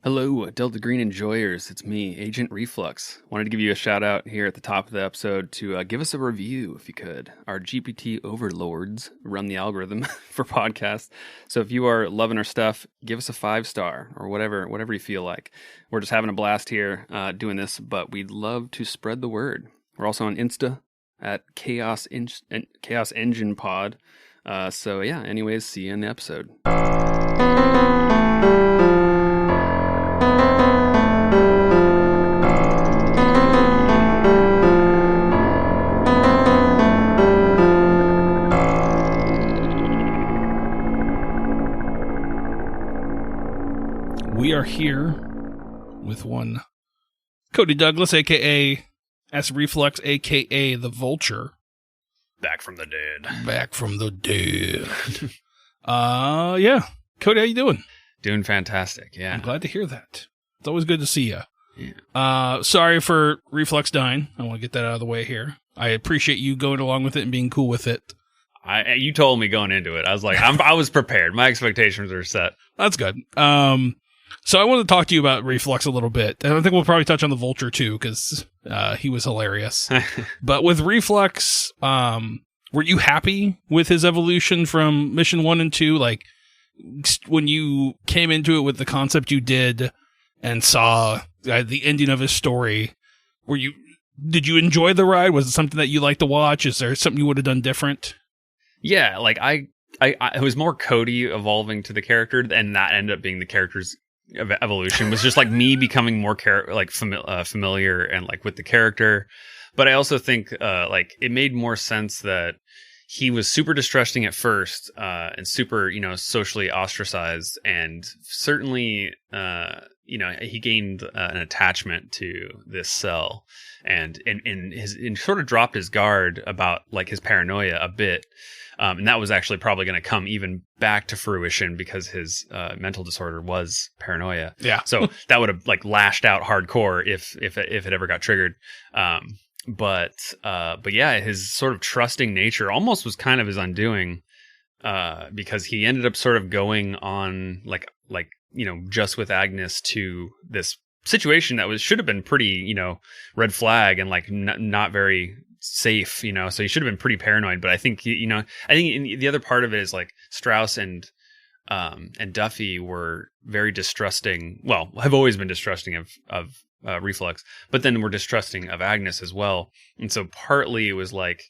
Hello, Delta Green enjoyers. It's me, Agent Reflux. Wanted to give you a shout out here at the top of the episode to give us a review if you could. Our GPT overlords run the algorithm for podcasts. So if you are loving our stuff, give us a 5-star or whatever you feel like. We're just having a blast here doing this, but we'd love to spread the word. We're also on Insta at Chaos Engine Pod. So yeah, anyways, see you in the episode. We are here with one Cody Douglas, a.k.a. S Reflux, a.k.a. the Vulture. Back from the dead. Yeah. Cody, how you doing? Doing fantastic, yeah. I'm glad to hear that. It's always good to see you. Yeah. Sorry for Reflux dying. I want to get that out of the way here. I appreciate you going along with it and being cool with it. You told me going into it. I was like, I was prepared. My expectations are set. That's good. So I wanted to talk to you about Reflux a little bit. And I think we'll probably touch on the Vulture too, because he was hilarious. But with Reflux, were you happy with his evolution from Mission 1 and 2? Like, when you came into it with the concept you did and saw the ending of his story, did you enjoy the ride? Was it something that you liked to watch? Is there something you would have done different? Yeah, like it was more Cody evolving to the character, and that ended up being the character's evolution. Was just like me becoming more familiar and like with the character. But I also think like it made more sense that he was super distrusting at first and super, socially ostracized, and certainly he gained an attachment to this cell and sort of dropped his guard about like his paranoia a bit. And that was actually probably going to come even back to fruition because his mental disorder was paranoia. Yeah. So that would have like lashed out hardcore if it ever got triggered. But yeah, his sort of trusting nature almost was kind of his undoing, because he ended up sort of going on like just with Agnes to this situation that should have been pretty red flag and like not very safe, so he should have been pretty paranoid. But I think the other part of it is like Strauss and Duffy were very distrusting. Well, have always been distrusting of Reflux, but then we're distrusting of Agnes as well. And so partly it was like,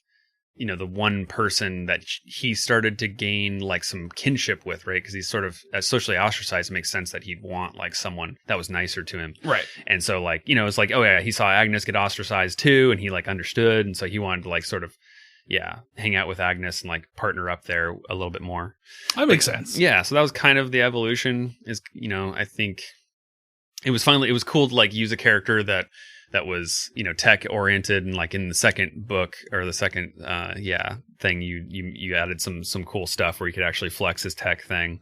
the one person that he started to gain like some kinship with, right? Because he's sort of socially ostracized. It makes sense that he'd want like someone that was nicer to him. Right. And so like, it's like, oh yeah, he saw Agnes get ostracized too. And he like understood. And so he wanted to like sort of, hang out with Agnes and like partner up there a little bit more. That makes sense. Yeah. So that was kind of the evolution is, I think it was cool to like use a character that was, tech oriented, and like in the second book or the second, thing, you added some cool stuff where you could actually flex his tech thing,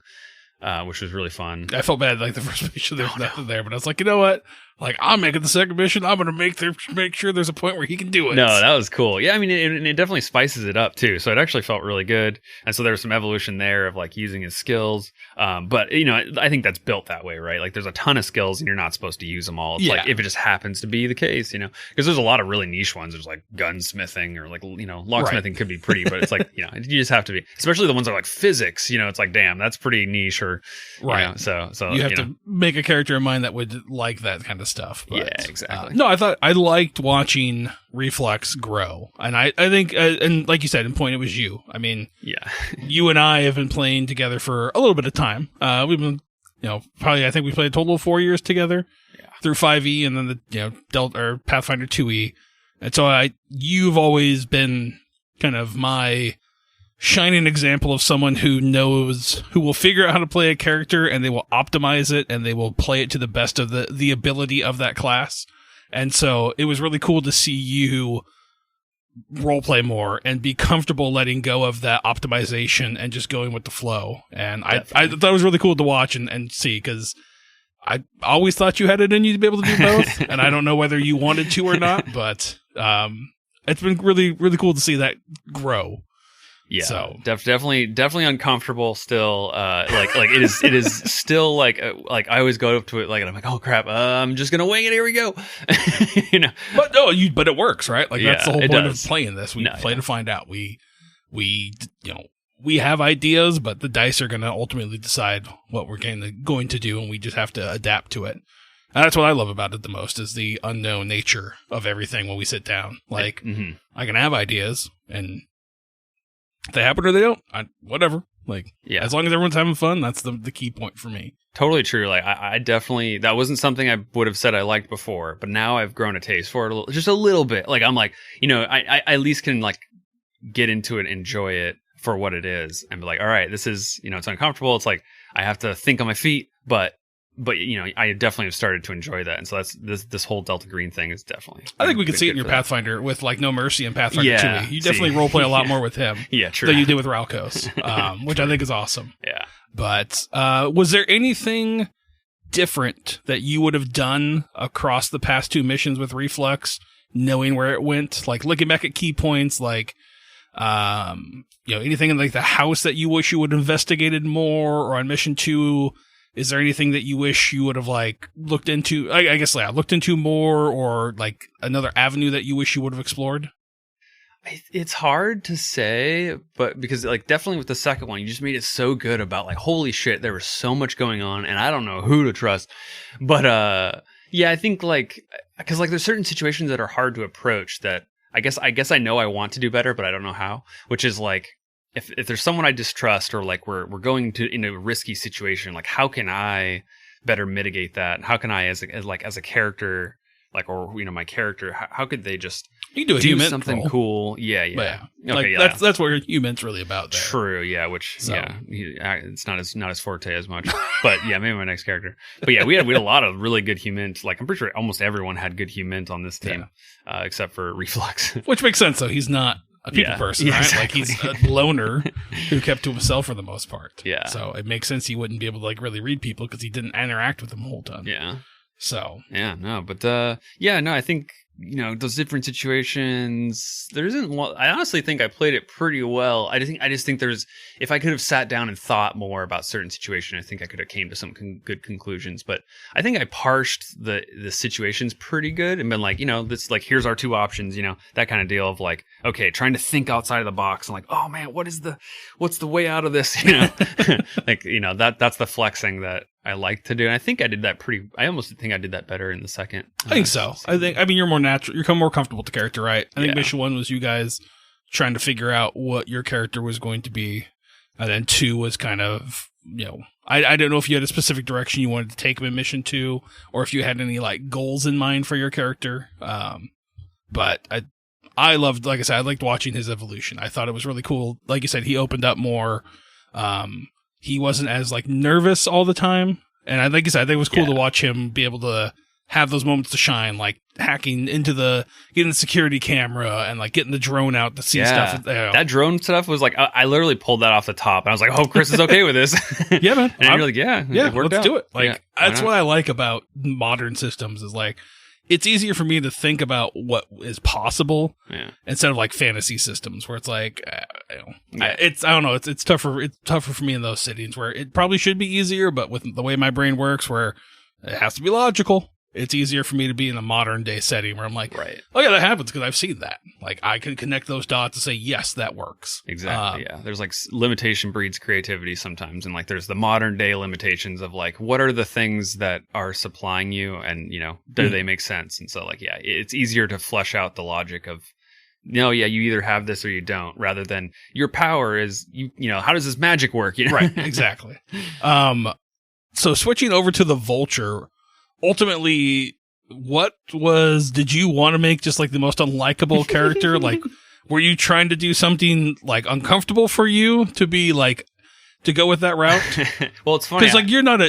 which was really fun. I felt bad like the first mission there was nothing there, but I was like, you know what? Like, I'm making the second mission. I'm going to make sure there's a point where he can do it. No, that was cool. Yeah, I mean, it definitely spices it up too. So it actually felt really good. And so there was some evolution there of like using his skills. But I think that's built that way, right? Like there's a ton of skills and you're not supposed to use them all. It's like if it just happens to be the case, because there's a lot of really niche ones. There's like gunsmithing or like, locksmithing could be pretty, but it's like, you just have to be, especially the ones that are like physics, it's like, damn, that's pretty niche or, so you have to make a character in mind that would like that kind of stuff. But, yeah, exactly. No, I liked watching Reflux grow. And I think, and like you said, in point, it was you. I mean, you and I have been playing together for a little bit of time. We've been, probably, I think we played a total of 4 years together through 5e and then the, Delta or Pathfinder 2e. And so you've always been kind of my shining example of someone who will figure out how to play a character, and they will optimize it, and they will play it to the best of the ability of that class. And so it was really cool to see you roleplay more and be comfortable letting go of that optimization and just going with the flow. And I thought it was really cool to watch and see, because I always thought you had it in you to be able to do both. And I don't know whether you wanted to or not, but it's been really, really cool to see that grow. Yeah, so definitely uncomfortable still. It is still like I always go up to it and I'm like, oh crap, I'm just gonna wing it. Here we go. But it works, right? Like that's the whole point of playing this. We play to find out. We have ideas, but the dice are gonna ultimately decide what we're going to do, and we just have to adapt to it. And that's what I love about it the most, is the unknown nature of everything when we sit down. Like, I can have ideas, and if they happen or they don't, whatever. Like, as long as everyone's having fun, that's the key point for me. Totally true. Like, I definitely, that wasn't something I would have said I liked before, but now I've grown a taste for it just a little bit. Like, I'm like, I at least can, like, get into it, enjoy it for what it is, and be like, all right, this is, it's uncomfortable. It's like, I have to think on my feet, but I definitely have started to enjoy that, and so that's this whole Delta Green thing is definitely. I think we could see it in your Pathfinder with like No Mercy and Pathfinder 2. You definitely roleplay a lot more with him, true, than you did with Ralkos, which I think is awesome. Yeah, but was there anything different that you would have done across the past 2 missions with Reflux, knowing where it went, like looking back at key points, like anything in like the house that you wish you would have investigated more, or on mission 2? Is there anything that you wish you would have like looked into? I guess looked into more, or like another avenue that you wish you would have explored? It's hard to say, but because like definitely with the second one, you just made it so good about like, holy shit, there was so much going on, and I don't know who to trust. But I think like, because like there's certain situations that are hard to approach that I guess I know I want to do better, but I don't know how. Which is like, if there's someone I distrust, or like we're going in a risky situation, like how can I better mitigate that? How can I as a character, like, or my character, how could they just do something role. Cool? Yeah. Okay, that's what Human's really about there. True, yeah, it's not as forte as much. But yeah, maybe my next character. But yeah, we had a lot of really good Humans. Like I'm pretty sure almost everyone had good Humans on this team, except for Reflux. Which makes sense though. He's not a people person, right? Exactly. Like he's a loner who kept to himself for the most part. Yeah. So it makes sense he wouldn't be able to like really read people because he didn't interact with them the whole time. Yeah. So. Yeah, no, but I think, those different situations, there isn't one. I honestly think I played it pretty well. I just think there's, if I could have sat down and thought more about certain situation, I think I could have came to some good conclusions. But I think I parsed the situations pretty good and been like, this, like, here's our 2 options, that kind of deal of like, okay, trying to think outside of the box and like, oh man, what's the way out of this? Like, that's the flexing that I like to do. And I think I did that I almost think I did that better in the second. I think so. You're more natural. You're more comfortable with the character, right? I think mission 1 was you guys trying to figure out what your character was going to be. And then 2 was kind of, I don't know if you had a specific direction you wanted to take him in mission 2, or if you had any like goals in mind for your character. But I loved, like I said, I liked watching his evolution. I thought it was really cool. Like you said, he opened up more. He wasn't as like nervous all the time. And like you said, I think it was cool to watch him be able to have those moments to shine, like hacking into getting the security camera and like getting the drone out to see stuff. That drone stuff was like, I literally pulled that off the top. And I was like, oh, Chris is okay with this. Yeah, man. And you're like, let's do it. Like, that's what I like about modern systems is like, it's easier for me to think about what is possible instead of like fantasy systems where it's like, I don't know. It's tougher. It's tougher for me in those settings where it probably should be easier, but with the way my brain works, where it has to be logical, it's easier for me to be in a modern day setting where I'm like, right. Oh yeah, that happens because I've seen that. Like I can connect those dots and say, yes, that works. Exactly. There's like limitation breeds creativity sometimes. And like, there's the modern day limitations of like, what are the things that are supplying you and, do they make sense? And so like, it's easier to flesh out the logic of, you either have this or you don't, rather than your power is, how does this magic work? Right. Exactly. So switching over to the Vulture, ultimately, did you want to make just like the most unlikable character? Like, were you trying to do something like uncomfortable for you to be like to go with that route? Well, it's funny because like you're not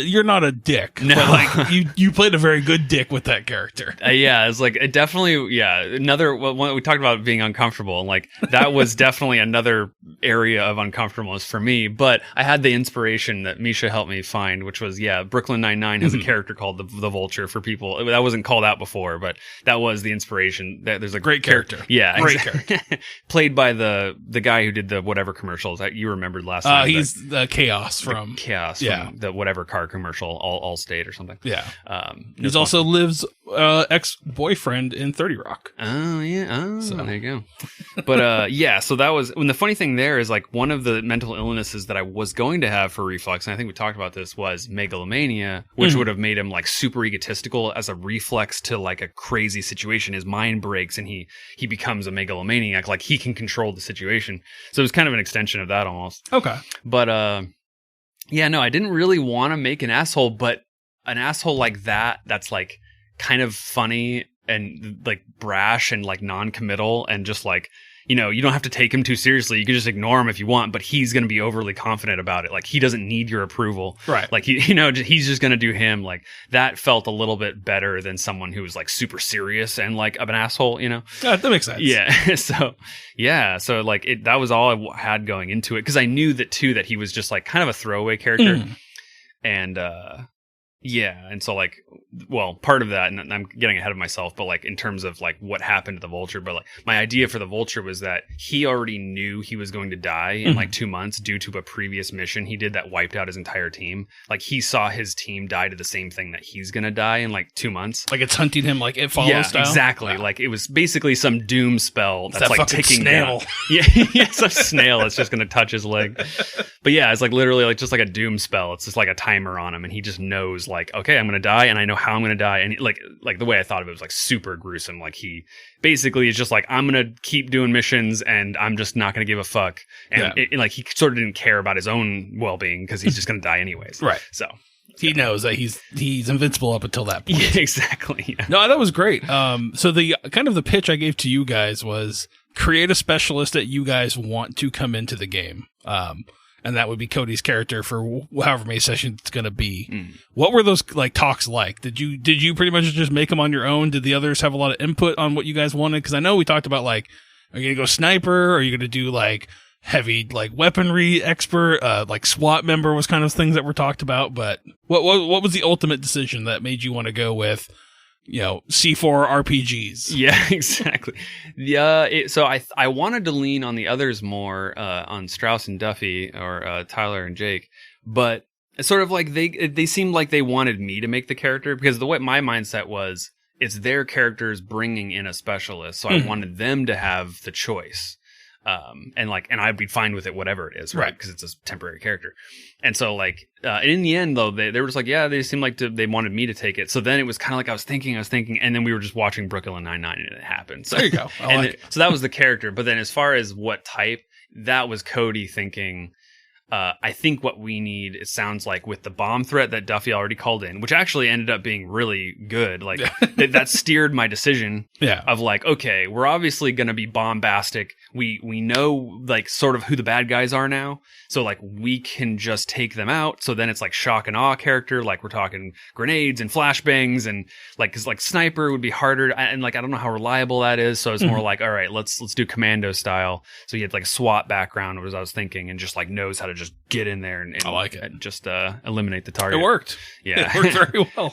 a dick. No, but, like you played a very good dick with that character. Yeah, it's like it definitely. Yeah, another one we talked about being uncomfortable, and like that was definitely another area of uncomfortableness for me. But I had the inspiration that Misha helped me find, which was Brooklyn Nine-Nine has a character called the Vulture for people that wasn't called out before, but that was the inspiration. There's a great character. Yeah, great character. Played by the guy who did the whatever commercials that you remembered last time. He's the Chaos from the whatever car commercial, Allstate or something. Yeah. He's also Liv's ex-boyfriend in 30 Rock. Oh yeah. So there you go. But so that was when the funny thing there is like one of the mental illnesses that I was going to have for Reflux, and I think we talked about this, was megalomania, which would have made him like super egotistical as a reflex to like a crazy situation. His mind breaks and he becomes a megalomaniac. Like he can control the situation. So it was kind of an extension of that almost. Okay. But I didn't really want to make an asshole, but an asshole like that's like kind of funny and like brash and like non-committal and just like, you don't have to take him too seriously. You can just ignore him if you want, but he's going to be overly confident about it. Like he doesn't need your approval. Right. Like he's just going to do him. Like that felt a little bit better than someone who was like super serious and like an asshole, Yeah, that makes sense. Yeah. So like that was all I had going into it. Cause I knew that too, that he was just like kind of a throwaway character. And, and so like, well, part of that, and I'm getting ahead of myself, but like in terms of like what happened to the Vulture, but like my idea for the Vulture was that he already knew he was going to die in like 2 months due to a previous mission he did that wiped out his entire team. Like he saw his team die to the same thing that he's going to die in like 2 months. Like it's hunting him like It Follows style? Exactly. Wow. like it was basically some doom spell that's that like ticking snail. down. It's a snail that's just going to touch his leg. But yeah, it's like literally like just like a doom spell. It's just like a timer on him and he just knows like, okay, I'm going to die and I know how I'm going to die. And like the way I thought of it was like super gruesome. Like he basically is just like, I'm going to keep doing missions and I'm just not going to give a fuck. And like he sort of didn't care about his own well-being because he's just going to die anyways. Right. So he knows that he's invincible up until that point. Yeah, exactly. Yeah. No, that was great. So the kind of the pitch I gave to you guys was create a specialist that you guys want to come into the game. And that would be Cody's character for however many sessions it's going to be. What were those like talks like? Did you pretty much just make them on your own? Did the others have a lot of input on what you guys wanted? Because I know we talked about like, are you going to go sniper? Or are you going to do like heavy like weaponry expert? Like SWAT member was kind of things that were talked about. But what was the ultimate decision that made you want to go with, C4 RPGs? Yeah, exactly. Yeah. So I wanted to lean on the others more, on Strauss and Duffy or Tyler and Jake, but it's sort of like they seemed like they wanted me to make the character because the way my mindset was, it's their characters bringing in a specialist. So I wanted them to have the choice. And I'd be fine with it, whatever it is, right? Because it's a temporary character. And so like, in the end though, they were just like, yeah, they seemed like they wanted me to take it. So then it was kind of like, I was thinking, and then we were just watching Brooklyn Nine-Nine and it happened. So there you go. So that was the character. But then as far as what type, that was Cody thinking, I think what we need, it sounds like with the bomb threat that Duffy already called in, which actually ended up being really good. Like that steered my decision of like, okay, we're obviously going to be bombastic. We know like sort of who the bad guys are now. So like we can just take them out. So then it's like shock and awe character. Like we're talking grenades and flashbangs and like, cause like sniper would be harder. And like, I don't know how reliable that is. So it's more like, all right, let's do commando style. So you had like a SWAT background was I was thinking and just like knows how to just get in there and I like it. Just eliminate the target. It worked. Yeah. It worked very well.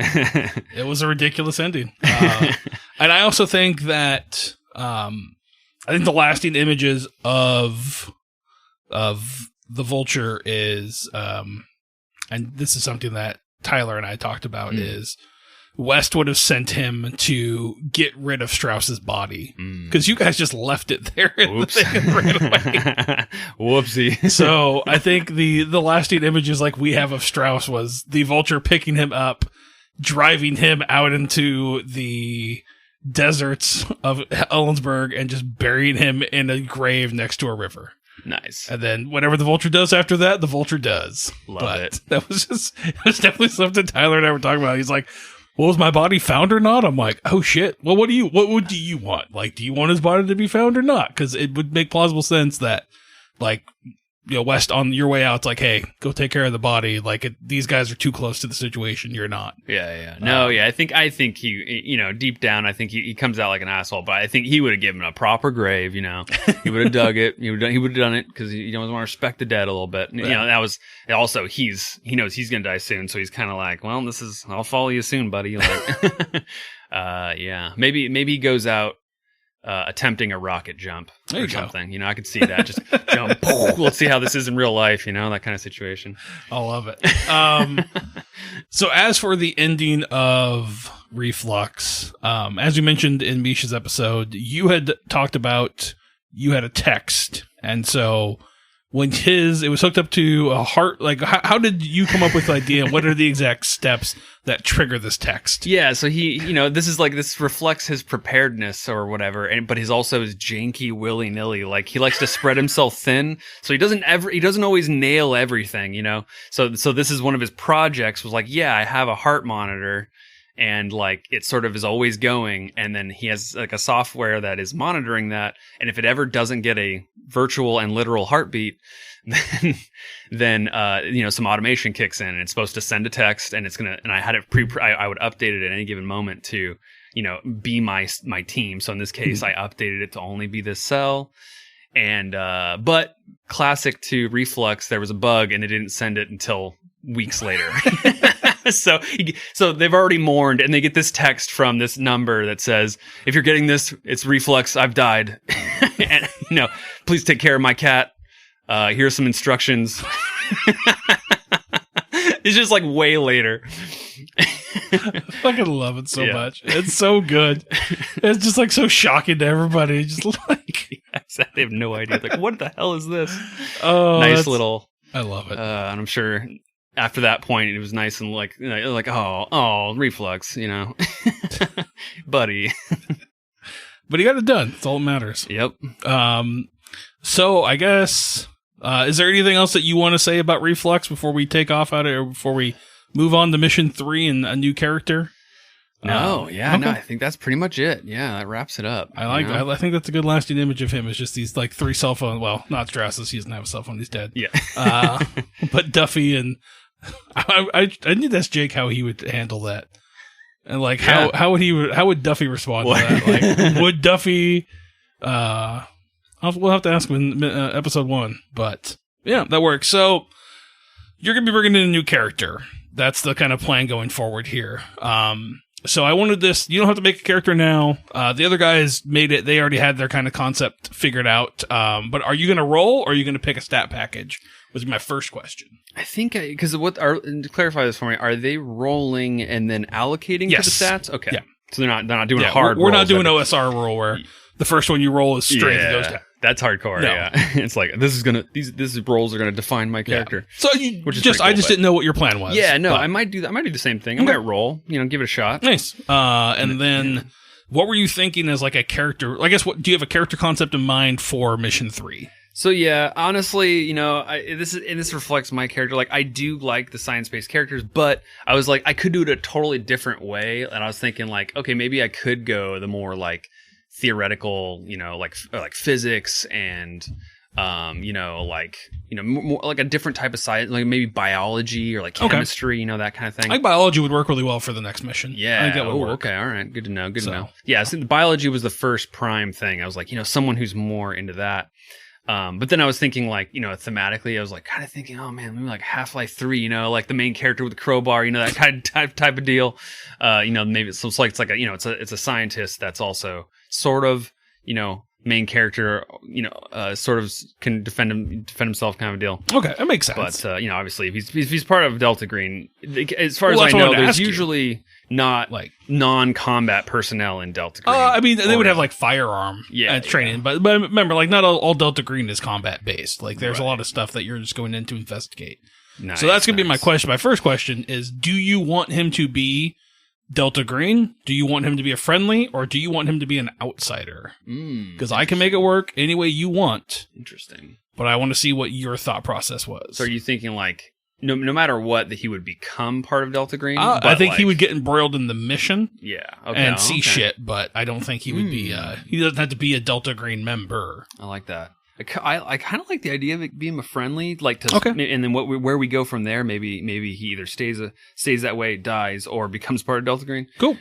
It was a ridiculous ending. And I also think that I think the lasting images of the Vulture is and this is something that Tyler and I talked about is West would have sent him to get rid of Strauss's body because you guys just left it there in the thing and ran away. Whoopsie. So I think the lasting images like we have of Strauss was the Vulture picking him up, driving him out into the deserts of Ellensburg and just burying him in a grave next to a river. Nice. And then whatever the Vulture does after that, the Vulture does. Love it. That was definitely something Tyler and I were talking about. He's like, well, was my body found or not? I'm like, oh shit. Well, what do you want? Like, do you want his body to be found or not? Because it would make plausible sense that, like, West on your way out, it's like, hey, go take care of the body. Like these guys are too close to the situation. You're not. Yeah. No, I think he, deep down, I think he comes out like an asshole, but I think he would have given a proper grave, He would have dug it. He would have done it because he doesn't want to respect the dead a little bit. Yeah. That was also, he knows he's going to die soon. So he's kind of like, well, I'll follow you soon, buddy. Like, yeah, maybe he goes out, attempting a rocket jump or something. I could see that. Just jump. Let's see how this is in real life, that kind of situation. I love it. So as for the ending of Reflux, as we mentioned in Misha's episode, you had talked about you had a text. And so when it was hooked up to a heart, like how did you come up with the idea? What are the exact steps that trigger this text? Yeah, so he, this reflects his preparedness or whatever, but he's also his janky willy-nilly. Like he likes to spread himself thin, so he doesn't always nail everything, So this is one of his projects. Was like, yeah, I have a heart monitor, and like it sort of is always going, and then he has like a software that is monitoring that, and if it ever doesn't get a virtual and literal heartbeat, then some automation kicks in, and it's supposed to send a text, and I had it I would update it at any given moment to be my team. So in this case, I updated it to only be this cell. And but classic to Reflux, there was a bug and it didn't send it until weeks later. So they've already mourned, and they get this text from this number that says, if you're getting this, it's Reflux, I've died. And please take care of my cat. Here's some instructions. It's just like way later. I fucking love it so much. It's so good. It's just like so shocking to everybody. Just like they have no idea. Like, what the hell is this? Oh, nice little. I love it. And I'm sure after that point, it was nice and like oh, Reflux, buddy. But he got it done. That's all that matters. Yep. So I guess, is there anything else that you want to say about Reflux before we take off out of it, or before we move on to mission 3 and a new character? No, I think that's pretty much it. Yeah, that wraps it up. I think that's a good lasting image of him. It's just these like 3 cell phones. Well, not Strassus. He doesn't have a cell phone. He's dead. Yeah. But Duffy and I need to ask Jake how he would handle that. And like, how would Duffy respond to that? Like, would Duffy, we'll have to ask him in episode 1, but yeah, that works. So you're going to be bringing in a new character. That's the kind of plan going forward here. So I wanted this, you don't have to make a character now. The other guys made it. They already had their kind of concept figured out. But are you going to roll, or are you going to pick a stat package? Was my first question. I think, because to clarify this for me, are they rolling and then allocating to the stats? Okay. Yeah. So they're not doing a hard roll. We're not doing OSR roll where the first one you roll is straight. Yeah, goes down. That's hardcore. No. Yeah. It's like, these rolls are going to define my character. Yeah. So I just didn't know what your plan was. Yeah, no, I might do that. I might do the same thing. I might roll, give it a shot. Nice. And then what were you thinking as like a character? I guess, do you have a character concept in mind for mission 3? So yeah, honestly, this reflects my character. Like, I do like the science-based characters, but I was like, I could do it a totally different way. And I was thinking like, okay, maybe I could go the more like theoretical, like physics and, more like a different type of science, like maybe biology or like chemistry, that kind of thing. I think biology would work really well for the next mission. Yeah. I think that would work. Okay. All right. Good to know. Good to know. Yeah. So the biology was the first prime thing. I was like, someone who's more into that. But then I was thinking like, thematically, I was like kind of thinking, oh man, maybe like Half-Life 3, like the main character with the crowbar, that kind of type of deal. Maybe it's like it's a scientist that's also sort of, main character, sort of can defend himself kind of a deal. Okay, that makes sense. But obviously, if he's part of Delta Green, as far as I know, there's usually not like non-combat personnel in Delta Green. I mean, they would have like firearm training, but remember, like not all Delta Green is combat based. Like there's a lot of stuff that you're just going in to investigate. Nice, so that's gonna be my question. My first question is: do you want him to be Delta Green? Do you want him to be a friendly, or do you want him to be an outsider? Because I can make it work any way you want. Interesting. But I want to see what your thought process was. So are you thinking like, no matter what, that he would become part of Delta Green? I think he would get embroiled in the mission. Yeah. Okay. And see shit, but I don't think he would be, he doesn't have to be a Delta Green member. I like that. I kind of like the idea of it being a friendly, like to, and then where we go from there. Maybe he either stays that way, dies, or becomes part of Delta Green. Cool.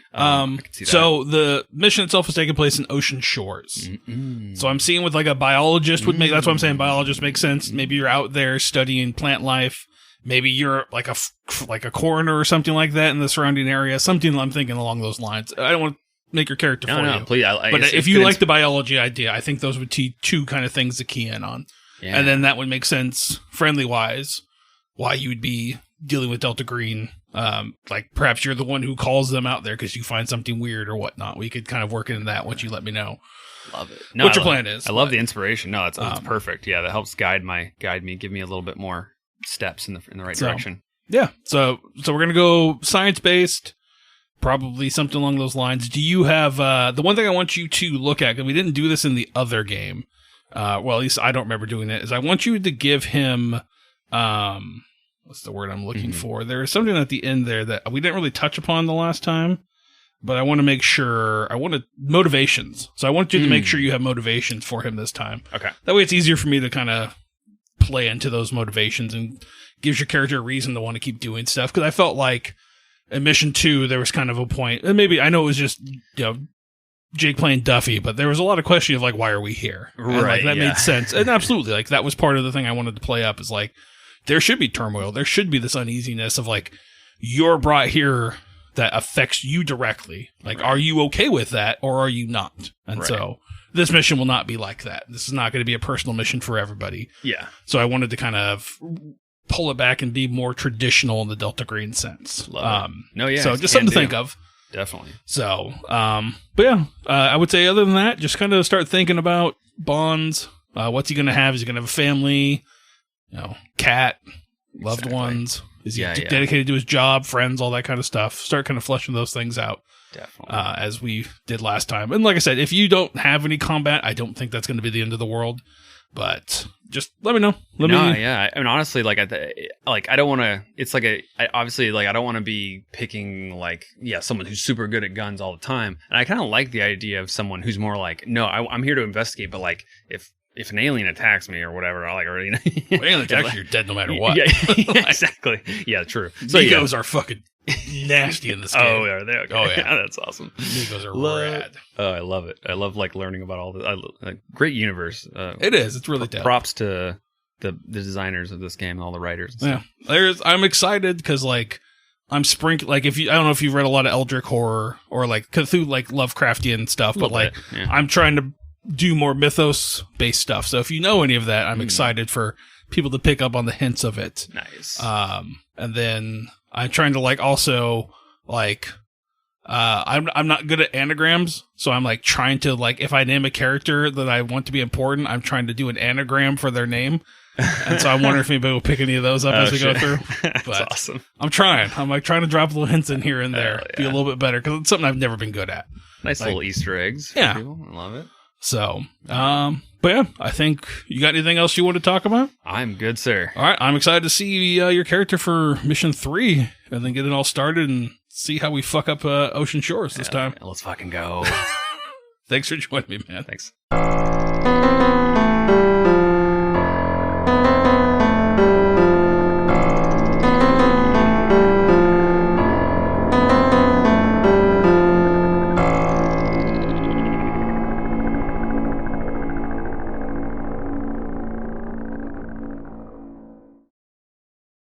So the mission itself is taking place in Ocean Shores. Mm-mm. So I'm seeing with like a biologist would make. That's what I'm saying. Biologist makes sense. Maybe you're out there studying plant life. Maybe you're like a coroner or something like that in the surrounding area. Something I'm thinking along those lines. I don't want to make your character for you. Please, but if you like the biology idea, I think those would be two kind of things to key in on. Yeah. And then that would make sense, friendly-wise, why you would be dealing with Delta Green. Like, perhaps you're the one who calls them out there because you find something weird or whatnot. We could kind of work into that once you let me know. Love it. What your plan is. I love the inspiration. No, it's perfect. Yeah, that helps guide me, give me a little bit more steps in the right direction. Yeah. So we're going to go science-based. Probably something along those lines. Do you have the one thing I want you to look at, because we didn't do this in the other game, well, at least I don't remember doing it, is I want you to give him, what's the word I'm looking for? There is something at the end there that we didn't really touch upon the last time, but I want to make sure, motivations. So I want you to make sure you have motivations for him this time. Okay. That way it's easier for me to kind of play into those motivations and gives your character a reason to want to keep doing stuff, because I felt like in Mission 2, there was kind of a point, and maybe I know it was just, Jake playing Duffy, but there was a lot of question of like, why are we here? And, right. That made sense. And absolutely, like, that was part of the thing I wanted to play up is like, there should be turmoil. There should be this uneasiness of like, you're brought here that affects you directly. Like, are you okay with that or are you not? And so this mission will not be like that. This is not going to be a personal mission for everybody. Yeah. So I wanted to kind of pull it back and be more traditional in the Delta Green sense. Love it. So just something to think of. Definitely. So, but yeah, I would say other than that, just kind of start thinking about bonds. What's he going to have? Is he going to have a family? Cat, loved ones? Is he dedicated to his job, friends, all that kind of stuff? Start kind of fleshing those things out. Definitely. As we did last time. And like I said, if you don't have any combat, I don't think that's going to be the end of the world. But just let me know. Yeah. I mean, honestly, like, I don't want to. It's like I don't want to be picking someone who's super good at guns all the time. And I kind of like the idea of someone who's more like, no, I'm here to investigate. But like, if an alien attacks me or whatever, I already. Alien attacks you, you're dead no matter what. Yeah, exactly. Yeah, true. So Negos are fucking nasty in this game. Oh, are they? Okay. Oh, yeah. That's awesome. Negos are rad. Oh, I love it. I love learning about all the great universe. It is. It's really dope. Props to the designers of this game and all the writers. And stuff. I'm excited because I'm sprinkling. Like, I don't know if you've read a lot of Eldritch horror or Cthulhu, Lovecraftian stuff, but I'm trying to do more mythos based stuff. So if you know any of that, I'm excited for people to pick up on the hints of it. Nice. And then I'm trying to also I'm not good at anagrams, so I'm trying to if I name a character that I want to be important, I'm trying to do an anagram for their name. And so I wonder if anybody will pick any of those up as we go through. But that's awesome. I'm trying. I'm trying to drop little hints in here and there, be a little bit better because it's something I've never been good at. Nice little Easter eggs. Yeah, for people. I love it. So, but yeah, I think you got anything else you want to talk about? I'm good, sir. All right, I'm excited to see your character for Mission 3 and then get it all started and see how we fuck up Ocean Shores this time. Let's fucking go. Thanks for joining me, man. Thanks.